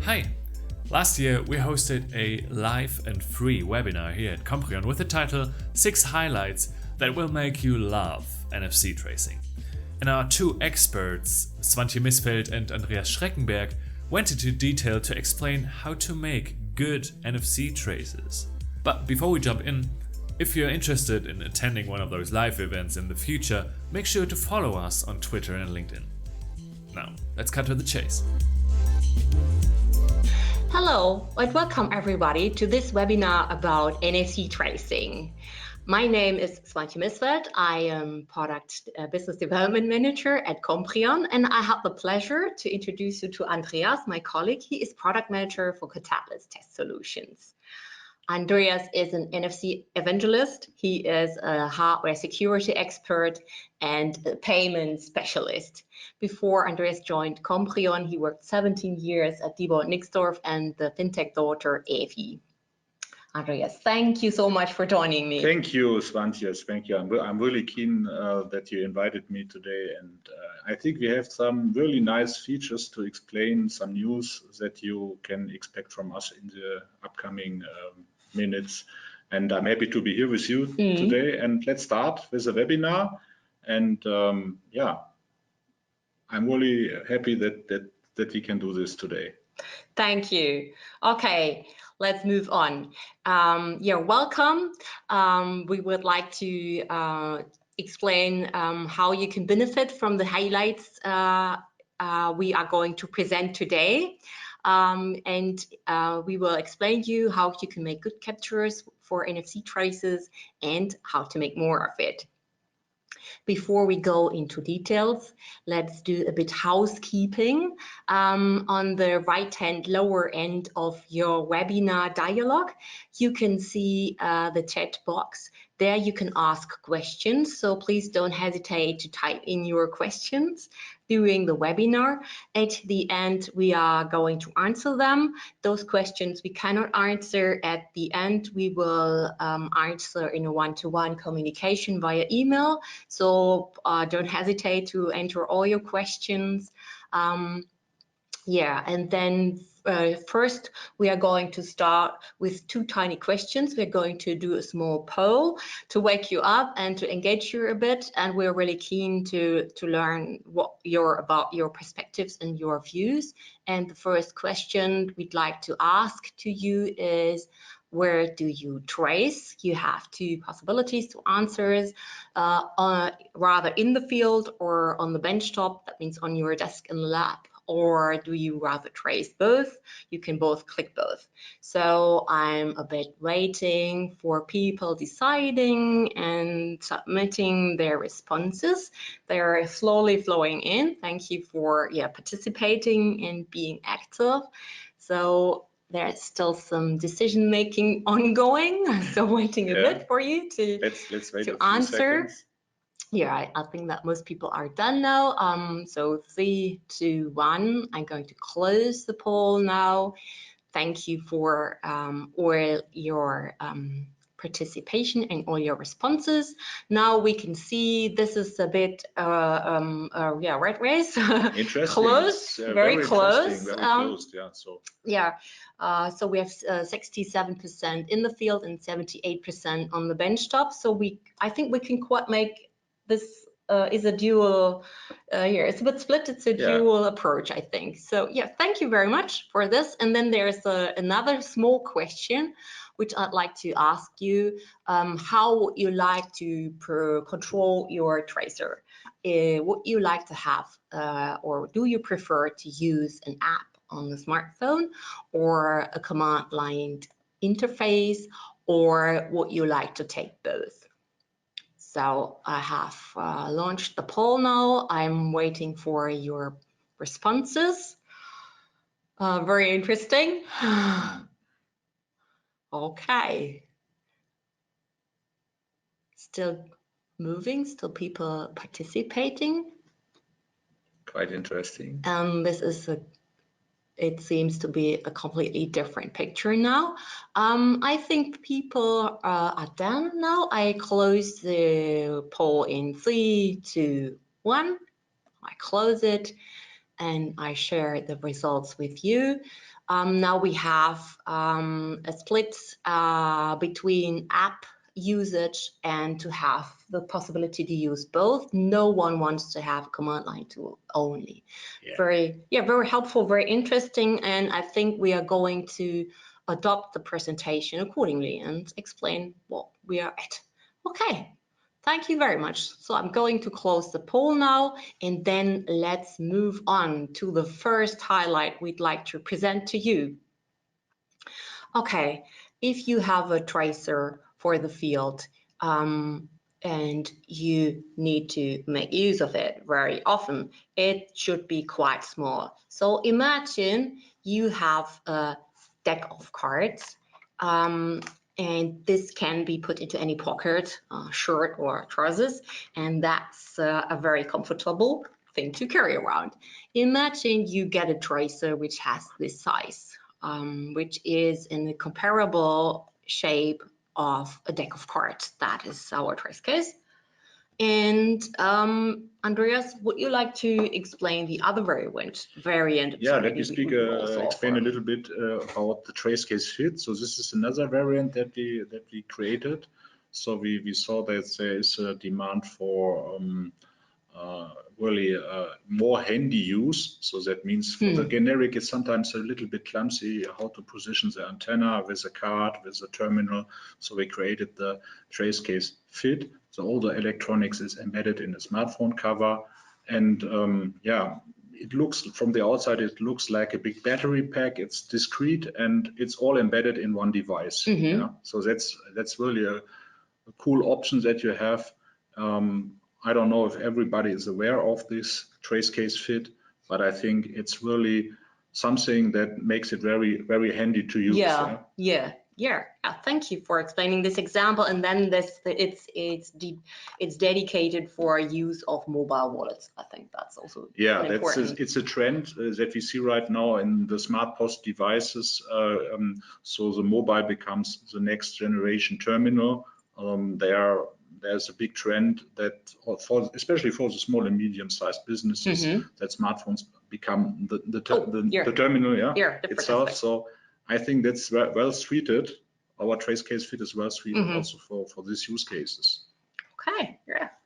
Hi! Last year we hosted a live and free webinar here at Comprion with the title 6 Highlights That Will Make You Love NFC Tracing. And our two experts, Swantje Misfeld and Andreas Schreckenberg, went into detail to explain how to make good NFC traces. But before we jump in, if you're interested in attending one of those live events in the future, make sure to follow us on Twitter and LinkedIn. Now, let's cut to the chase. Hello and welcome everybody to this webinar about NFC tracing. My name is Swantje Misfeld. I am Product Business Development Manager at Comprion, and I have the pleasure to introduce you to Andreas, my colleague. He is Product Manager for Catalyst Test Solutions. Andreas is an NFC evangelist. He is a hardware security expert and a payment specialist. Before Andreas joined Comprion, he worked 17 years at Diebold Nixdorf and the fintech daughter EFI. Andreas, thank you so much for joining me. Thank you, Swantje. Thank you. I'm really keen that you invited me today, and I think we have some really nice features to explain, some news that you can expect from us in the upcoming minutes. And I'm happy to be here with you today. And let's start with the webinar. And yeah, I'm really happy that we can do this today. Thank you. Okay, let's move on. Yeah, welcome. We would like to explain how you can benefit from the highlights we are going to present today. And we will explain to you how you can make good captures for NFC traces and how to make more of it. Before we go into details, let's do a bit housekeeping. On the right-hand lower end of your webinar dialog, you can see the chat box. There you can ask questions, so please don't hesitate to type in your questions during the webinar. At the end, we are going to answer them. Those questions we cannot answer at the end, we will answer in a one-to-one communication via email. So don't hesitate to enter all your questions. Yeah, and then first we are going to start with two tiny questions. We're going to do a small poll to wake you up and to engage you a bit, and we're really keen to learn about your perspectives and your views. And the first question we'd like to ask to you is, where do you trace? You have two possibilities to answers, rather in the field or on the benchtop. That means on your desk in the lab. Or do you rather trace both? You can both click both. So I'm a bit waiting for people deciding and submitting their responses. They're slowly flowing in. Thank you for participating and being active. So there's still some decision making ongoing. So waiting a bit for you to let's wait to a few answer. seconds. Yeah, I think that most people are done now. So 3, 2, 1. I'm going to close the poll now. Thank you for all your participation and all your responses. Now we can see this is a bit red race. Interesting. Close, very close. Very close. Yeah. So. Yeah. So we have 67% in the field and 78% on the benchtop. So I think we can quite make this is a dual here. It's a bit split. It's a dual approach, I think. So yeah, thank you very much for this. And then there's another small question which I'd like to ask you. How would you like to control your tracer? Would you like to have, or do you prefer to use an app on the smartphone or a command line interface, or would you like to take both? So I have launched the poll now. I'm waiting for your responses. Very interesting. Okay. Still moving, still people participating. Quite interesting. This is it seems to be a completely different picture now. I think people are done now. I close the poll in 3, 2, 1. I close it. and I share the results with you. Now we have a split between app usage and to have the possibility to use both. No one wants to have a command line tool only. Very helpful, very interesting, and I think we are going to adopt the presentation accordingly and explain what we are at. Okay, thank you very much. So I'm going to close the poll now, and then let's move on to the first highlight we'd like to present to you. Okay, if you have a tracer for the field and you need to make use of it very often, it should be quite small. So imagine you have a deck of cards, and this can be put into any pocket, shirt or trousers, and that's a very comfortable thing to carry around. Imagine you get a tracer which has this size, which is in the comparable shape of a deck of cards. That is our trace case. And Andreas, would you like to explain the other variant? Yeah, let me explain a little bit about the trace case fit. So this is another variant that we created. So we saw that there is a demand for really more handy use. So that means for the generic, it's sometimes a little bit clumsy how to position the antenna with a card, with a terminal. So we created the trace case fit. So all the electronics is embedded in a smartphone cover. And yeah, it looks from the outside, it looks like a big battery pack. It's discrete and it's all embedded in one device. Yeah? So that's really a cool option that you have. I don't know if everybody is aware of this trace case fit, but I think it's really something that makes it very, very handy to use. Yeah. Thank you for explaining this example. And then it's dedicated for use of mobile wallets. I think that's also important. It's a trend that we see right now in the smart post devices. So the mobile becomes the next generation terminal. There's a big trend that, especially for the small and medium-sized businesses, that smartphones become the terminal itself. So I think that's well suited. Our trace case fit is well suited also for these use cases. Okay,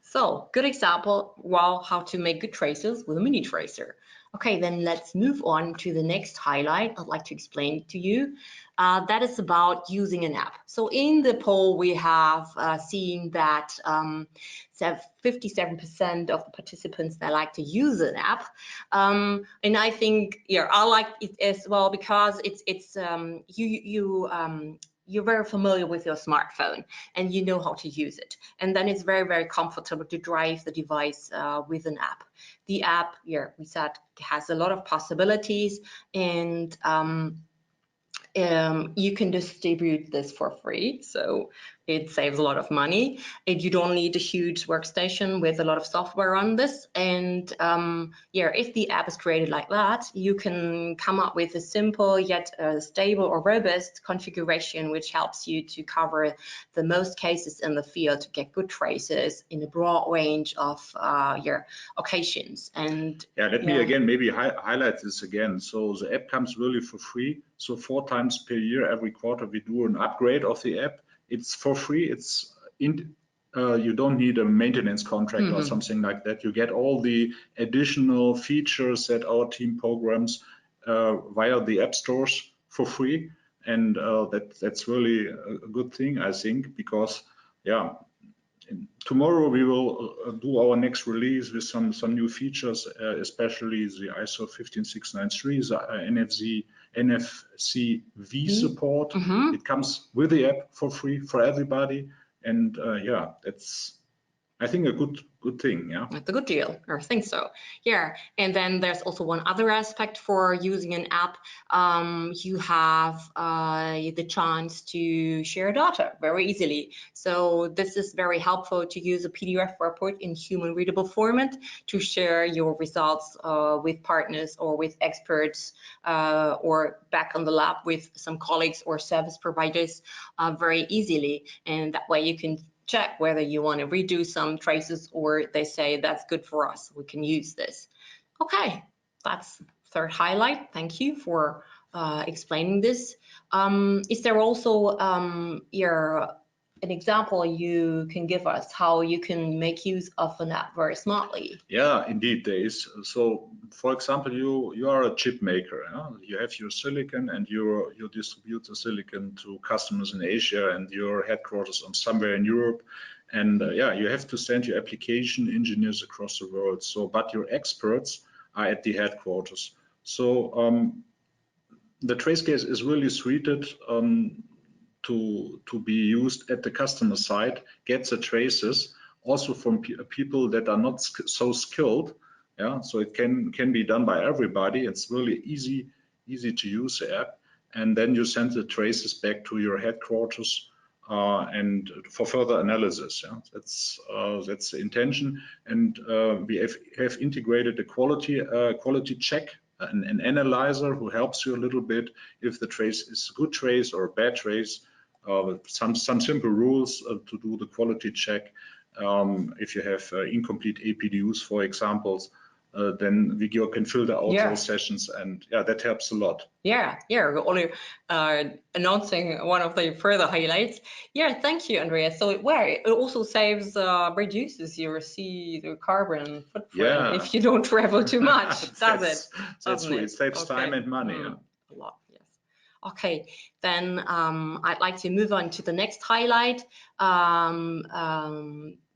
so good example. Wow, how to make good traces with a mini tracer. Okay, then let's move on to the next highlight I'd like to explain to you. That is about using an app. So in the poll, we have seen that 57% of the participants, they like to use an app. And I think, I like it as well because you're very familiar with your smartphone and you know how to use it. And then it's very, very comfortable to drive the device with an app. The app, we said, has a lot of possibilities, and you can distribute this for free, so it saves a lot of money, and you don't need a huge workstation with a lot of software on this. And if the app is created like that, you can come up with a simple yet stable or robust configuration which helps you to cover the most cases in the field to get good traces in a broad range of your occasions. And let me again maybe highlight this again. So the app comes really for free. So 4 times per year, every quarter, we do an upgrade of the app. It's for free. It's you don't need a maintenance contract or something like that. You get all the additional features that our team programs via the app stores for free, and that's really a good thing, I think, because tomorrow we will do our next release with some new features, especially the ISO 15693, the NFC support. It comes with the app for free for everybody, and that's, I think, a good thing. Yeah, it's a good deal, I think so. And then there's also one other aspect for using an app. You have the chance to share data very easily. So this is very helpful to use a PDF report in human readable format to share your results with partners or with experts or back on the lab with some colleagues or service providers very easily. And that way you can check whether you want to redo some traces or they say that's good for us, we can use this. Okay, That's third highlight. Thank you for explaining this. Is there also an example you can give us how you can make use of an app very smartly? Yeah, indeed, there is. So, for example, you are a chip maker. You have your silicon, and you distribute the silicon to customers in Asia, and your headquarters on somewhere in Europe. And yeah, you have to send your application engineers across the world. So, but your experts are at the headquarters. So the trace case is really suited to be used at the customer side, get the traces also from people that are not so skilled. Yeah, so it can be done by everybody. It's really easy to use the app, and then you send the traces back to your headquarters and for further analysis. Yeah, that's the intention. And we have integrated a quality check, an analyzer who helps you a little bit if the trace is a good trace or a bad trace. Some simple rules to do the quality check. If you have incomplete APDUs, for example, then Vigio can filter out those sessions, and yeah, that helps a lot. Yeah, we're only announcing one of the further highlights. Yeah, thank you, Andreas. So it also reduces your the carbon footprint if you don't travel too much, does it? That's true. It saves time and money. A lot, yes. Okay, then I'd like to move on to the next highlight.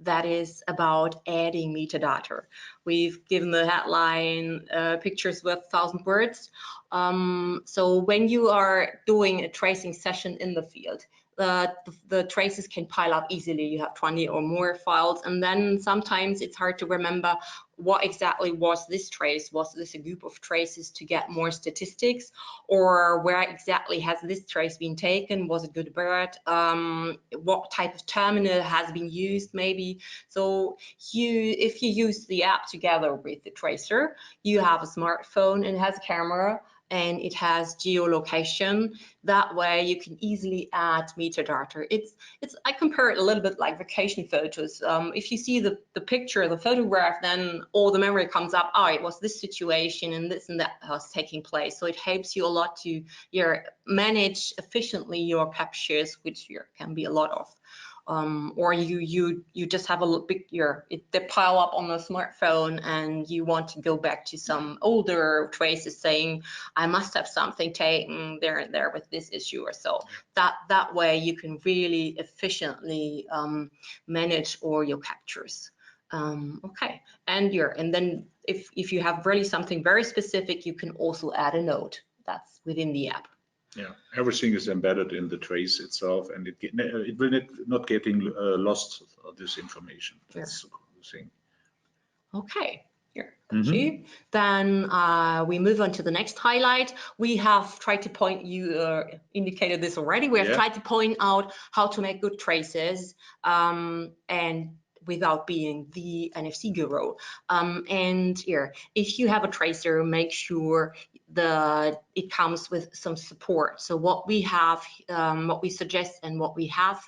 That is about adding metadata. We've given the headline pictures worth 1,000 words. So when you are doing a tracing session in the field, the traces can pile up easily. You have 20 or more files, and then sometimes it's hard to remember what exactly was this trace. Was this a group of traces to get more statistics, or where exactly has this trace been taken? Was it good or bad? What type of terminal has been used maybe? So if you use the app together with the tracer, you have a smartphone and it has a camera and it has geolocation. That way you can easily add metadata. I compare it a little bit like vacation photos. If you see the picture, the photograph, then all the memory comes up. Oh, it was this situation and this and that was taking place. So it helps you a lot to manage efficiently your captures, which can be a lot of. Or you just have a big they pile up on the smartphone and you want to go back to some older traces saying I must have something taken there and there with this issue or so. That way you can really efficiently manage all your captures. Okay, and then if you have really something very specific, you can also add a note that's within the app. Yeah, everything is embedded in the trace itself, and it will not getting lost, this information. That's the thing. Okay, thank you. Then we move on to the next highlight. We have tried to point, you indicated this already, we have tried to point out how to make good traces and without being the NFC guru. And here, if you have a tracer, make sure it comes with some support. So what we have, what we suggest and what we have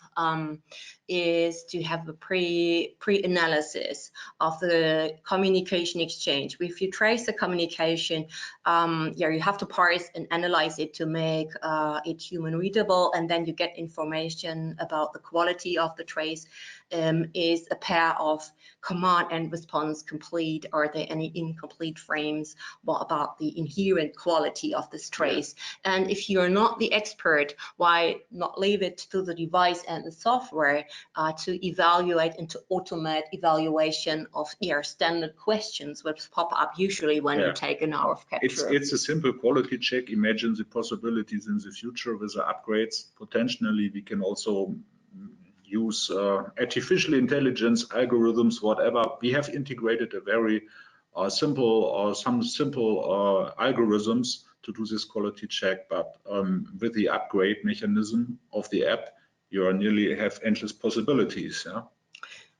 is to have a pre-analysis of the communication exchange. If you trace the communication, you have to parse and analyze it to make it human readable, and then you get information about the quality of the trace. Is a pair of command and response complete? Are there any incomplete frames? What about the inherent quality of this trace? And if you're not the expert, why not leave it to the device and the software to evaluate and to automate evaluation of standard questions which pop up usually when you take an hour of capture. It's a simple quality check. Imagine the possibilities in the future with the upgrades. Potentially we can also use artificial intelligence algorithms, whatever. We have integrated a very simple algorithms to do this quality check, but with the upgrade mechanism of the app, you nearly have endless possibilities.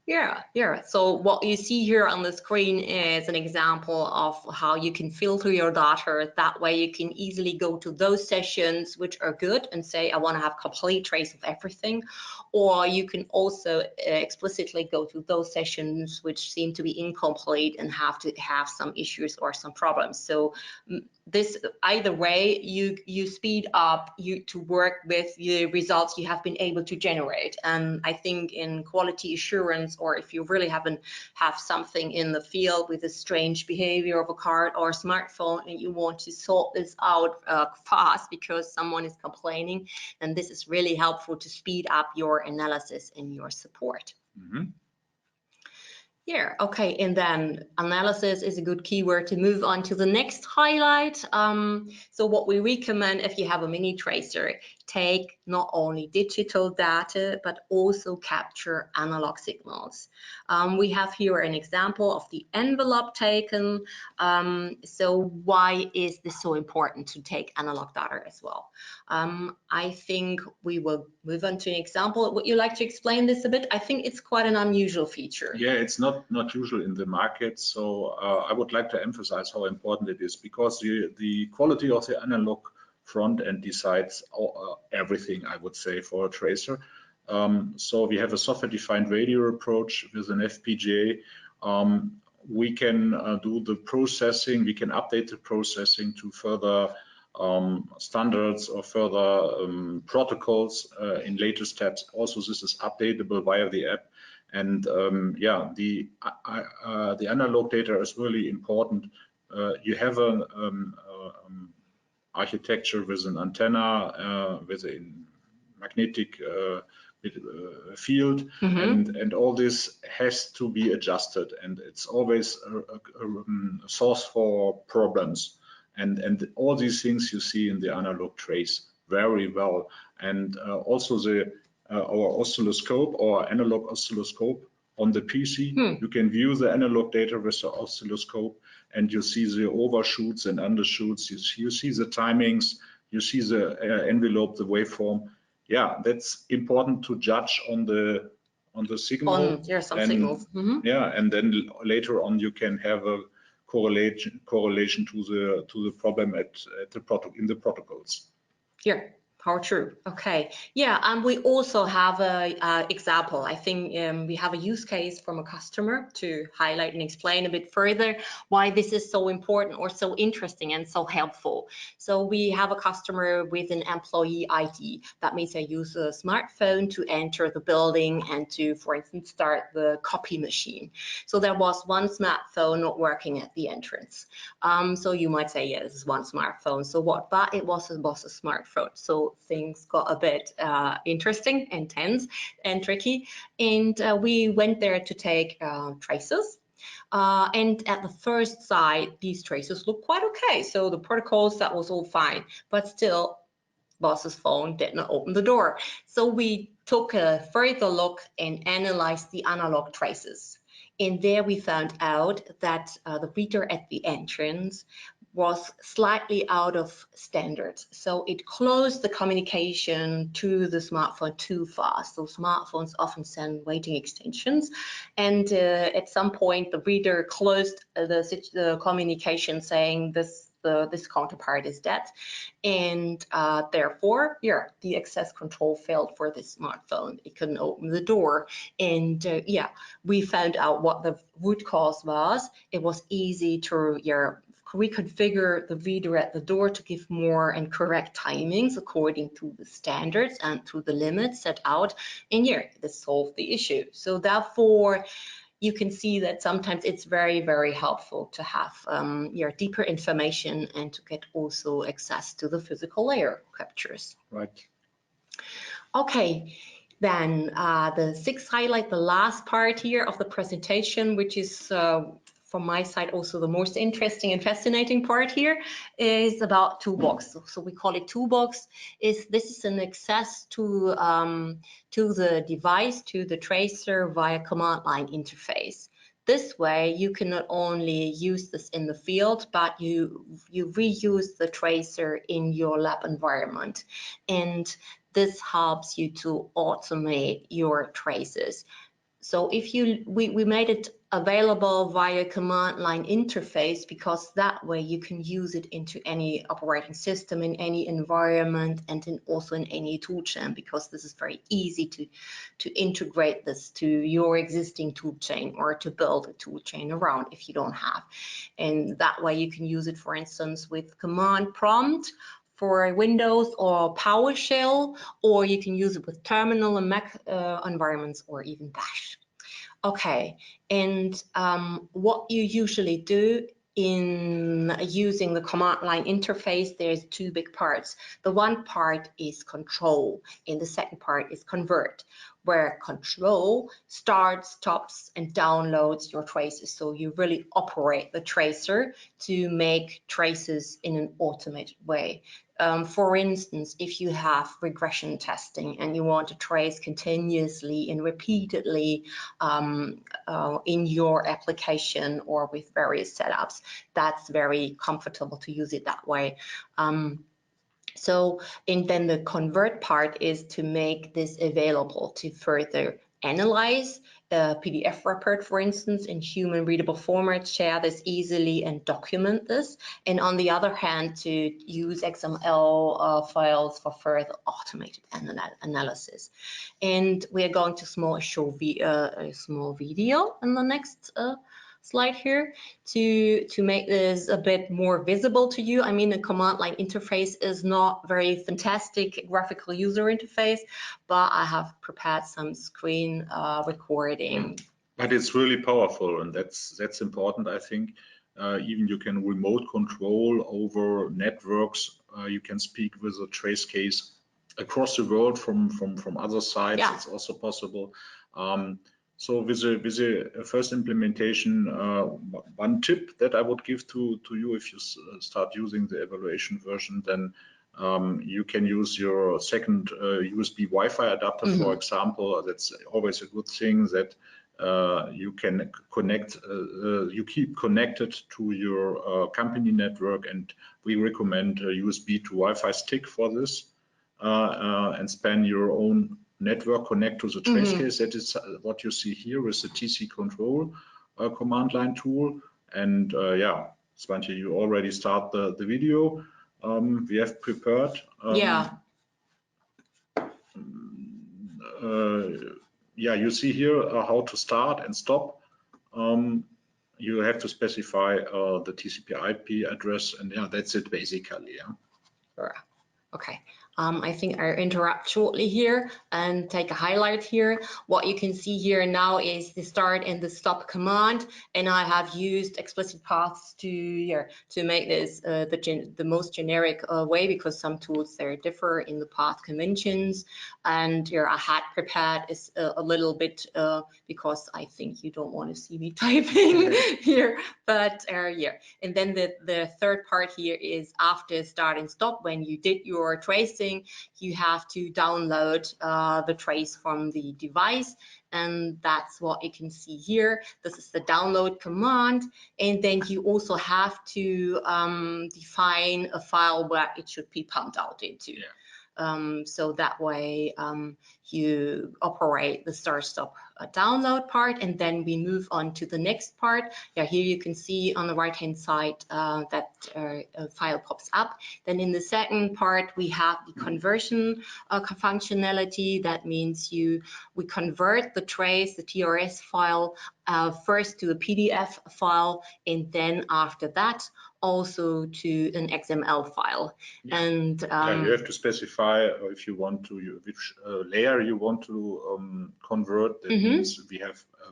Yeah. So what you see here on the screen is an example of how you can filter your data. That way you can easily go to those sessions which are good and say, I want to have complete trace of everything. Or you can also explicitly go to those sessions which seem to be incomplete and have to have some issues or some problems. So this, either way, you speed up to work with the results you have been able to generate. And I think in quality assurance, or if you really have something in the field with a strange behavior of a card or a smartphone and you want to sort this out fast because someone is complaining, then this is really helpful to speed up your analysis and your support. Mm-hmm. Yeah, okay, and then analysis is a good keyword to move on to the next highlight. So what we recommend, if you have a mini tracer, take not only digital data, but also capture analog signals. We have here an example of the envelope taken. So why is this so important to take analog data as well? I think we will move on to an example. Would you like to explain this a bit? I think it's quite an unusual feature. Yeah, it's not usual in the market. So I would like to emphasize how important it is, because the quality of the analog front end decides everything, I would say, for a tracer. So we have a software-defined radio approach with an FPGA. We can do the processing, we can update the processing to further standards or further protocols in later steps. Also, this is updatable via the app. And yeah, the analog data is really important. You have an architecture with an antenna, with a magnetic field, and all this has to be adjusted, and it's always a source for problems. And all these things you see in the analog trace very well. And also our oscilloscope or analog oscilloscope on the PC, you can view the analog data with the oscilloscope, and you see the overshoots and undershoots. You see the timings, you see the envelope, the waveform. Yeah, that's important to judge on the signal. Some signals. Yeah, and then later on you can have a correlation to the problem in the protocols. Yeah. How true. Okay. Yeah, and we also have a example. I think we have a use case from a customer to highlight and explain a bit further why this is so important or so interesting and so helpful. So we have a customer with an employee ID. That means they use a smartphone to enter the building and to, for instance, start the copy machine. So there was one smartphone not working at the entrance. So you might say, yeah, this is one smartphone. So what? But it was a smartphone. So things got a bit interesting and tense and tricky. And we went there to take traces. And at the first sight, these traces look quite okay. So the protocols, that was all fine. But still, boss's phone did not open the door. So we took a further look and analyzed the analog traces. And there we found out that the reader at the entrance was slightly out of standards. So it closed the communication to the smartphone too fast. So smartphones often send waiting extensions. And at some point, the reader closed the communication saying this counterpart is dead. And therefore, yeah, the access control failed for this smartphone. It couldn't open the door. And yeah, we found out what the root cause was. It was easy to reconfigure the reader at the door to give more and correct timings according to the standards and to the limits set out. And yeah, this solved the issue. So therefore, you can see that sometimes it's very, very helpful to have deeper information and to get also access to the physical layer captures. Right. Okay, then the sixth highlight, the last part here of the presentation, which is from my side also the most interesting and fascinating part here, is about toolbox. So we call it toolbox. This is an access to the device, to the tracer via command line interface. This way, you can not only use this in the field, but you reuse the tracer in your lab environment. And this helps you to automate your traces. So if we made it available via command line interface, because that way you can use it into any operating system, in any environment, and also in any toolchain, because this is very easy to integrate this to your existing toolchain or to build a toolchain around if you don't have. And that way you can use it, for instance, with command prompt for Windows or PowerShell, or you can use it with terminal and Mac environments, or even Bash. Okay, and what you usually do in using the command line interface, there's two big parts. The one part is control, and the second part is convert, where control starts, stops, and downloads your traces. So you really operate the tracer to make traces in an automated way. For instance, if you have regression testing and you want to trace continuously and repeatedly in your application or with various setups, that's very comfortable to use it that way. And then the convert part is to make this available to further analyze a PDF report, for instance, in human readable format, share this easily and document this. And on the other hand, to use XML files for further automated analysis. And we are going to show a small video in the next slide here to make this a bit more visible to you. I mean, the command line interface is not very fantastic graphical user interface, but I have prepared some screen recording. But it's really powerful, and that's important, I think. Even you can remote control over networks. You can speak with a trace case across the world from other sites. Yeah. It's also possible. So with the first implementation, one tip that I would give to you if you start using the evaluation version, then you can use your second USB Wi-Fi adapter, for example. That's always a good thing, that you can connect, you keep connected to your company network, and we recommend a USB to Wi-Fi stick for this, and span your own network, connect to the trace case. That is what you see here with the TC control command line tool. And yeah, Svante, you already start the video. We have prepared. Yeah, you see here how to start and stop. You have to specify the TCP/IP address, and yeah, that's it basically. Yeah. Okay. I think I'll interrupt shortly here and take a highlight here. What you can see here now is the start and the stop command, and I have used explicit paths to make this the most generic way, because some tools there differ in the path conventions. And here I had prepared is a little bit because I think you don't want to see me typing here, but yeah. And then the third part here is after start and stop. When you did your tracing, you have to download the trace from the device, and that's what you can see here. This is the download command, and then you also have to define a file where it should be pumped out into. Yeah. So that way you operate the start stop download part, and then we move on to the next part. Yeah, here you can see on the right hand side that a file pops up. Then in the second part we have the conversion functionality. That means we convert the trace, the TRS file, first to a PDF file, and then after that also to an XML file. Yeah. And you have to specify if you want to which layer you want to convert. That means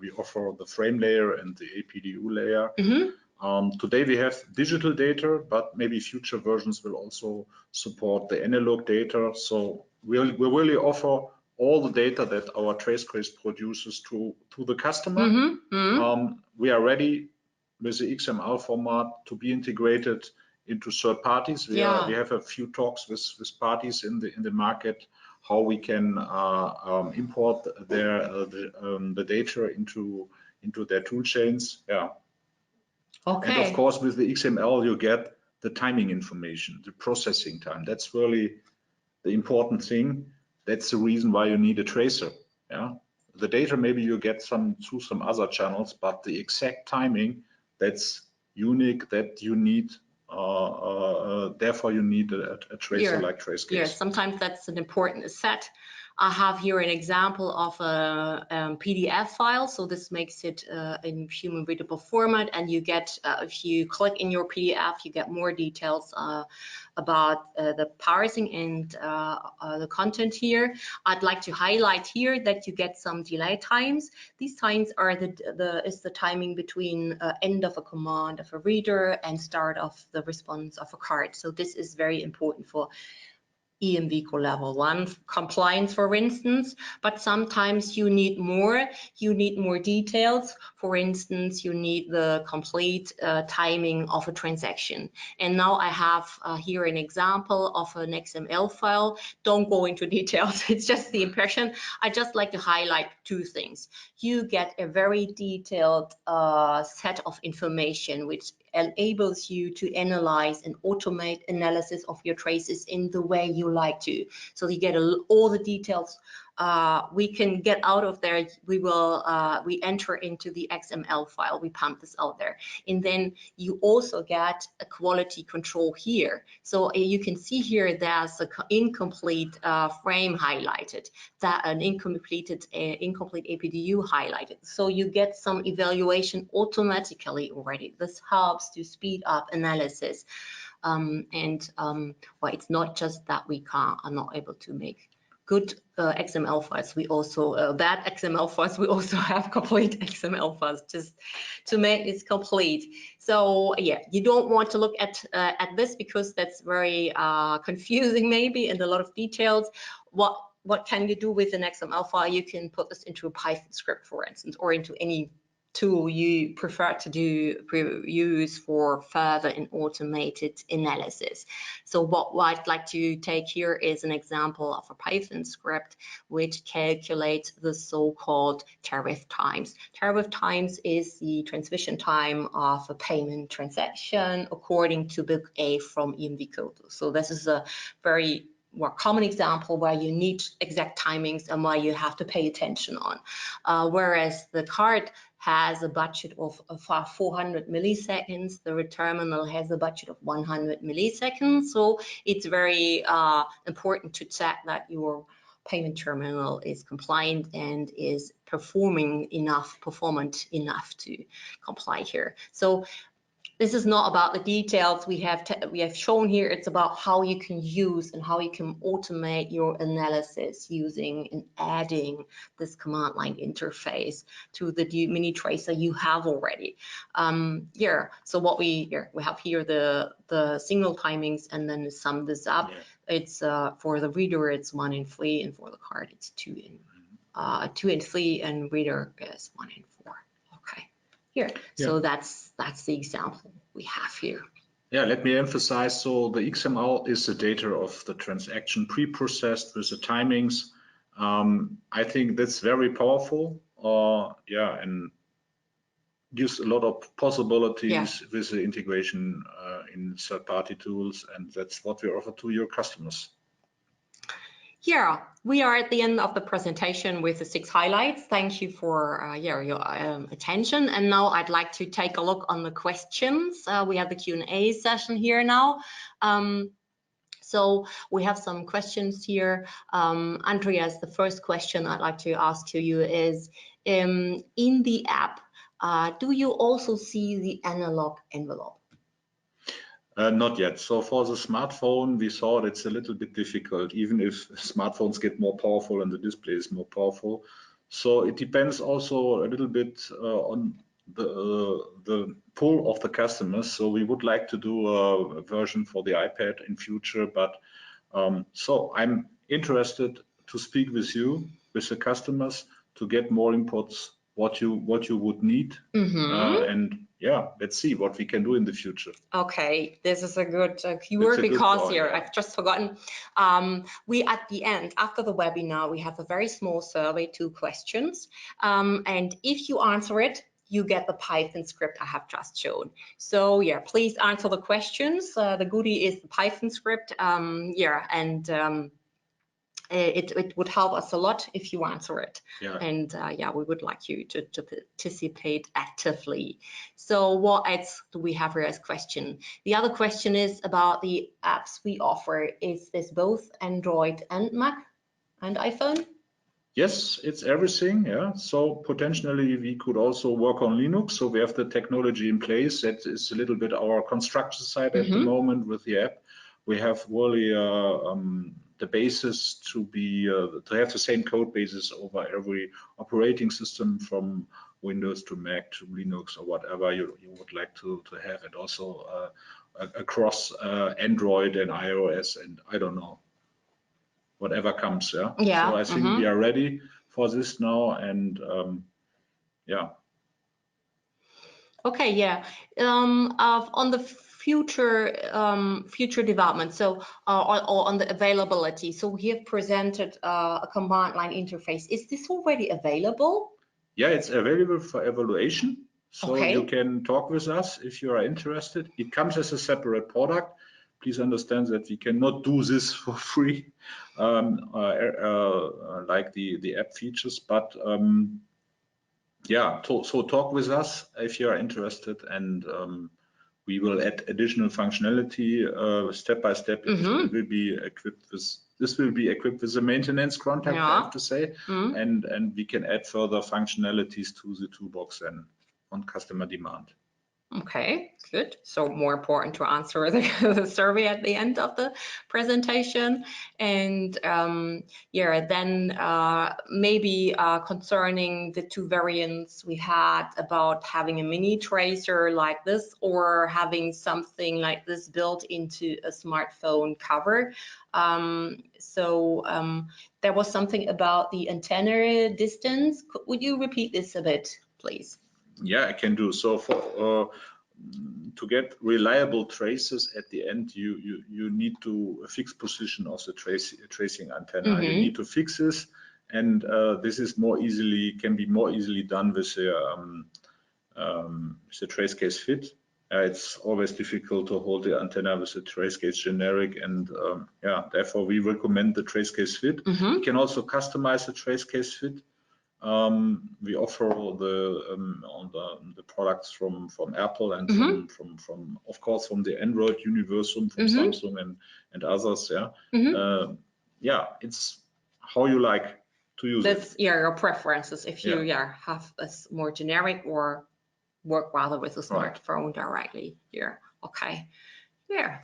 we offer the frame layer and the APDU layer. Today we have digital data, but maybe future versions will also support the analog data. So we'll really offer all the data that our trace case produces to the customer. We are ready with the XML format to be integrated into third parties. We have a few talks with parties in the market, how we can import the data into their tool chains. Yeah. Okay. And of course, with the XML, you get the timing information, the processing time. That's really the important thing. That's the reason why you need a tracer. Yeah. the data maybe you get through some other channels, but the exact timing, that's unique, that you need. Therefore, you need a tracer like TraceCase. Yes, sometimes that's an important asset. I have here an example of a PDF file. So this makes it in human readable format, and you get, if you click in your PDF, you get more details about the parsing and the content here. I'd like to highlight here that you get some delay times. These times are the timing between end of a command of a reader and start of the response of a card. So this is very important for EMVCo level 1 compliance, for instance, but sometimes you need more details. For instance, you need the complete timing of a transaction. And now I have here an example of an XML file. Don't go into details, it's just the impression. I just like to highlight two things. You get a very detailed set of information which enables you to analyze and automate analysis of your traces in the way you like to. So you get all the details we can get out of there. We enter into the XML file, we pump this out there, and then you also get a quality control here. So you can see here there's an incomplete frame highlighted, that an incomplete APDU highlighted. So you get some evaluation automatically already. This helps to speed up analysis. Well, it's not just that we are not able to make good XML files. We also bad XML files. We also have complete XML files just to make this complete. So yeah, you don't want to look at this because that's very confusing maybe and a lot of details. What can you do with an XML file? You can put this into a Python script, for instance, or into any tool you prefer to use for further and automated analysis. So what I'd like to take here is an example of a Python script which calculates the so-called tariff times. Tariff times is the transmission time of a payment transaction according to Book A from EMVCo. So this is a very more common example where you need exact timings and why you have to pay attention on. Whereas the card has a budget of 400 milliseconds, the terminal has a budget of 100 milliseconds. So it's very important to check that your payment terminal is compliant and is performant enough to comply here. So this is not about the details we have shown here. It's about how you can use and how you can automate your analysis using and adding this command line interface to the mini tracer you have already. So what we have here the signal timings, and then sum this up. Yeah. It's for the reader it's 1 in 3, and for the card it's 2 in 3, and reader is 1 in 4. Okay. Here. Yeah. So that's the example we have here. Yeah, let me emphasize. So the XML is the data of the transaction pre-processed with the timings. I think that's very powerful. Yeah, and gives a lot of possibilities with the integration in third-party tools, and that's what we offer to your customers. Yeah, we are at the end of the presentation with the 6 highlights. Thank you for your attention. And now I'd like to take a look on the questions. We have the Q&A session here now. So we have some questions here. Andreas, the first question I'd like to ask to you is, in the app, do you also see the analog envelope? Not yet. So for the smartphone, we thought it's a little bit difficult, even if smartphones get more powerful and the display is more powerful. So it depends also a little bit on the pull of the customers. So we would like to do a version for the iPad in future, but so I'm interested to speak with you, with the customers, to get more inputs, what you would need, and yeah, let's see what we can do in the future. Okay, this is a good keyword because here I've just forgotten. We at the end, after the webinar, we have a very small survey, 2 questions, and if you answer it, you get the Python script I have just shown. So yeah, please answer the questions. The goodie is the Python script. it would help us a lot if you answer it. Yeah. And yeah, we would like you to participate actively. So what else do we have here as question? The other question is about the apps we offer. Is this both Android and Mac and iPhone? Yes, it's everything. Yeah. So potentially we could also work on Linux. So we have the technology in place. That is a little bit our construction side at the moment with the app. We have really the basis to have the same code basis over every operating system, from Windows to Mac to Linux or whatever you would like to have it, also across Android and iOS and I don't know, whatever comes. Yeah. Yeah. So I think we are ready for this now, and yeah. Okay. Yeah. On the future development, so or on the availability, so we have presented a command line interface. Is this already available? Yeah, it's available for evaluation, so Okay. you can talk with us if you are interested. It comes as a separate product. Please understand that we cannot do this for free, like the app features, but yeah, so talk with us if you are interested, and we will add additional functionality step by step. It will be equipped with. This will be equipped with a maintenance contact, I have to say, and we can add further functionalities to the toolbox and on customer demand. Okay, good. So more important to answer the survey at the end of the presentation. And yeah, then maybe concerning the two variants we had about having a mini tracer like this or having something like this built into a smartphone cover. There was something about the antenna distance. Would you repeat this a bit, please? Yeah, I can do. So for to get reliable traces at the end, you need to a fixed position of the tracing antenna. You need to fix this, and this is can be more easily done with the trace case fit. It's always difficult to hold the antenna with the trace case generic, and yeah, therefore we recommend the trace case fit. You can also customize the trace case fit. We offer the products from Apple and from of course from the Android universum, from Samsung and others. Yeah, yeah, it's how you like to use it. That's your preferences. If you have a more generic or work rather with a smartphone directly here. Okay. Yeah.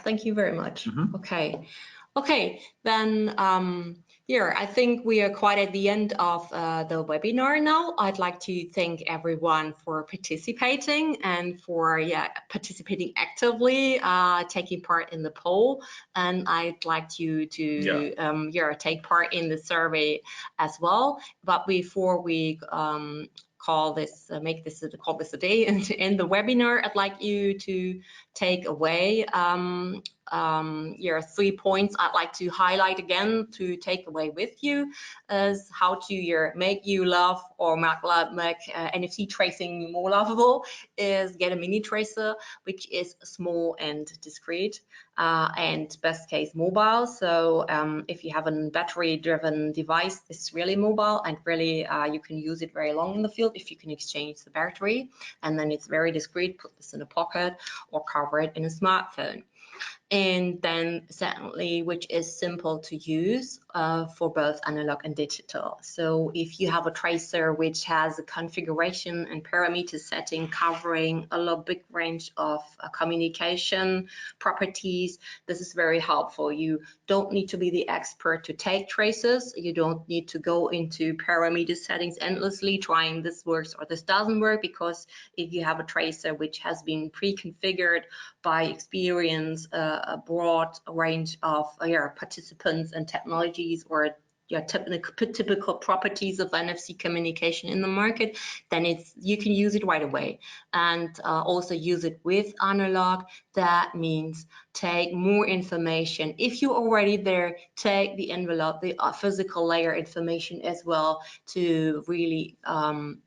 Thank you very much. Okay. Then here, I think we are quite at the end of the webinar now. I'd like to thank everyone for participating and for participating actively, taking part in the poll. And I'd like you to take part in the survey as well. But before we call this a day and to end the webinar, I'd like you to take away your 3 points I'd like to highlight again to take away with you as how to make you love or make NFC tracing more lovable is get a mini tracer, which is small and discreet and best case mobile. So if you have a battery driven device, it's really mobile and really you can use it very long in the field if you can exchange the battery, and then it's very discreet. Put this in a pocket or cover it in a smartphone. And then secondly, which is simple to use for both analog and digital. So if you have a tracer which has a configuration and parameter setting covering a big range of communication properties, this is very helpful. You don't need to be the expert to take traces. You don't need to go into parameter settings endlessly trying this works or this doesn't work, because if you have a tracer which has been pre-configured by experience, a broad range of participants and technologies or typical properties of NFC communication in the market, then you can use it right away, and also use it with analog. That means take more information. If you're already there, take the envelope, the physical layer information as well to really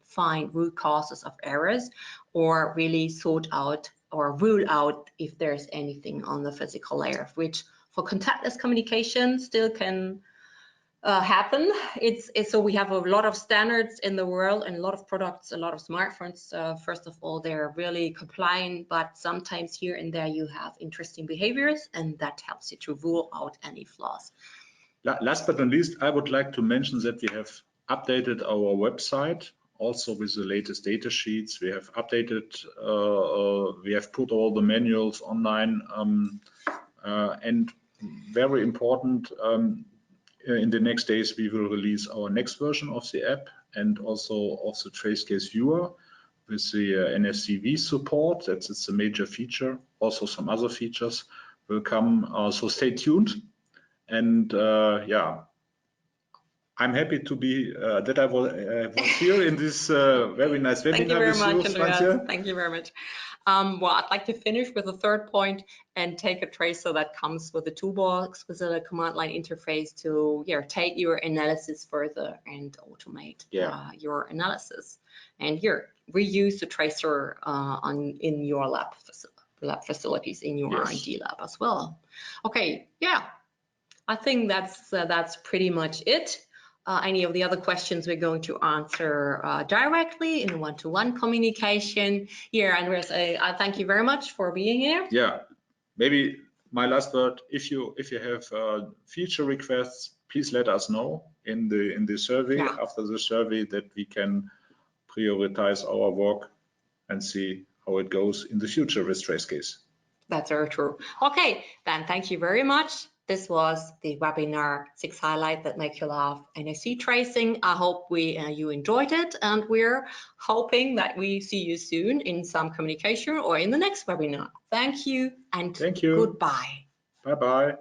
find root causes of errors or really sort out or rule out if there's anything on the physical layer, which for contactless communication still can happen. It's so we have a lot of standards in the world and a lot of products, a lot of smartphones. First of all, they're really compliant, but sometimes here and there you have interesting behaviors, and that helps you to rule out any flaws. Last but not least, I would like to mention that we have updated our website also with the latest data sheets. We have updated, we have put all the manuals online, and very important, in the next days we will release our next version of the app and also of the trace case viewer with the NFC support. It's a major feature. Also some other features will come, so stay tuned. And yeah, I'm happy to be that I was here in this very nice webinar. Thank you very much, Andreas. Franzia. Thank you very much. Well, I'd like to finish with a third point and take a tracer that comes with a toolbox with a command line interface to take your analysis further and automate your analysis. And here, reuse the tracer in your lab facilities, in your R&D lab as well. Okay, yeah, I think that's pretty much it. Any of the other questions we're going to answer directly in one-to-one communication. Here, Andreas, I thank you very much for being here. Yeah, maybe my last word, if you have feature requests, please let us know in the survey, after the survey, that we can prioritize our work and see how it goes in the future with trace case. That's very true. Okay, then thank you very much. This was the webinar 6 highlights that make you laugh, NFC tracing. I hope you enjoyed it, and we're hoping that we see you soon in some communication or in the next webinar. Thank you and thank you. Goodbye. Bye-bye.